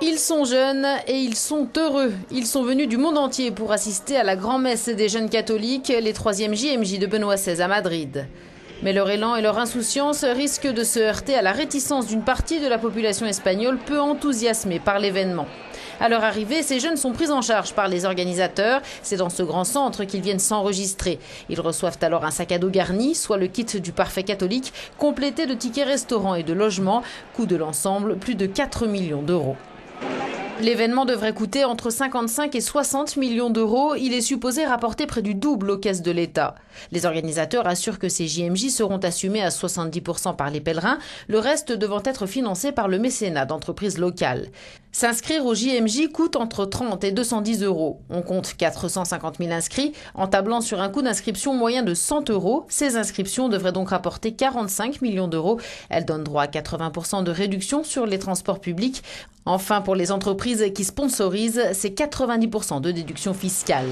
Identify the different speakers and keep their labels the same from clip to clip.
Speaker 1: Ils sont jeunes et ils sont heureux. Ils sont venus du monde entier pour assister à la grand-messe des jeunes catholiques, les 3e JMJ de Benoît XVI à Madrid. Mais leur élan et leur insouciance risquent de se heurter à la réticence d'une partie de la population espagnole peu enthousiasmée par l'événement. À leur arrivée, ces jeunes sont pris en charge par les organisateurs. C'est dans ce grand centre qu'ils viennent s'enregistrer. Ils reçoivent alors un sac à dos garni, soit le kit du parfait catholique, complété de tickets restaurants et de logements. Coût de l'ensemble, plus de 4 millions d'euros. L'événement devrait coûter entre 55 et 60 millions d'euros. Il est supposé rapporter près du double aux caisses de l'État. Les organisateurs assurent que ces JMJ seront assumés à 70% par les pèlerins, le reste devant être financé par le mécénat d'entreprises locales. S'inscrire au JMJ coûte entre 30 et 210 euros. On compte 450 000 inscrits, en tablant sur un coût d'inscription moyen de 100 euros. Ces inscriptions devraient donc rapporter 45 millions d'euros. Elles donnent droit à 80% de réduction sur les transports publics. Enfin, pour les entreprises qui sponsorisent, c'est 90% de déduction fiscale.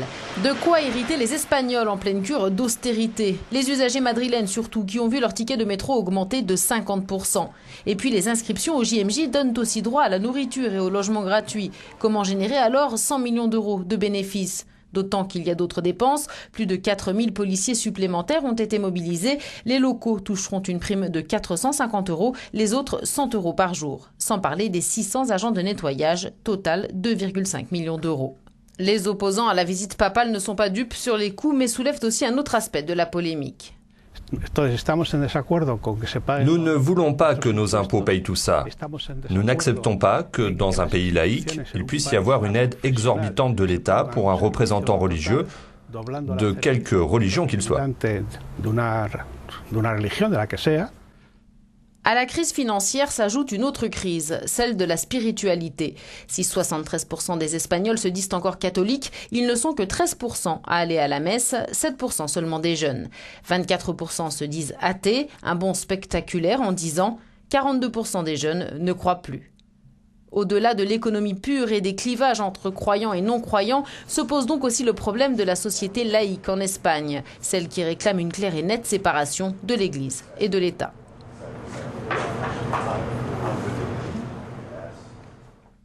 Speaker 1: De quoi irriter les Espagnols en pleine cure d'austérité. Les usagers madrilènes surtout, qui ont vu leur ticket de métro augmenter de 50%. Et puis les inscriptions au JMJ donnent aussi droit à la nourriture et au logement gratuit. Comment générer alors 100 millions d'euros de bénéfices ? D'autant qu'il y a d'autres dépenses. Plus de 4000 policiers supplémentaires ont été mobilisés. Les locaux toucheront une prime de 450 euros, les autres 100 euros par jour. Sans parler des 600 agents de nettoyage, total 2,5 millions d'euros. Les opposants à la visite papale ne sont pas dupes sur les coûts, mais soulèvent aussi un autre aspect de la polémique.
Speaker 2: Nous ne voulons pas que nos impôts payent tout ça. Nous n'acceptons pas que, dans un pays laïque, il puisse y avoir une aide exorbitante de l'État pour un représentant religieux, de quelque religion qu'il soit.
Speaker 1: À la crise financière s'ajoute une autre crise, celle de la spiritualité. Si 73% des Espagnols se disent encore catholiques, ils ne sont que 13% à aller à la messe, 7% seulement des jeunes. 24% se disent athées, un bond spectaculaire en 10 ans. 42% des jeunes ne croient plus. Au-delà de l'économie pure et des clivages entre croyants et non-croyants, se pose donc aussi le problème de la société laïque en Espagne, celle qui réclame une claire et nette séparation de l'Église et de l'État.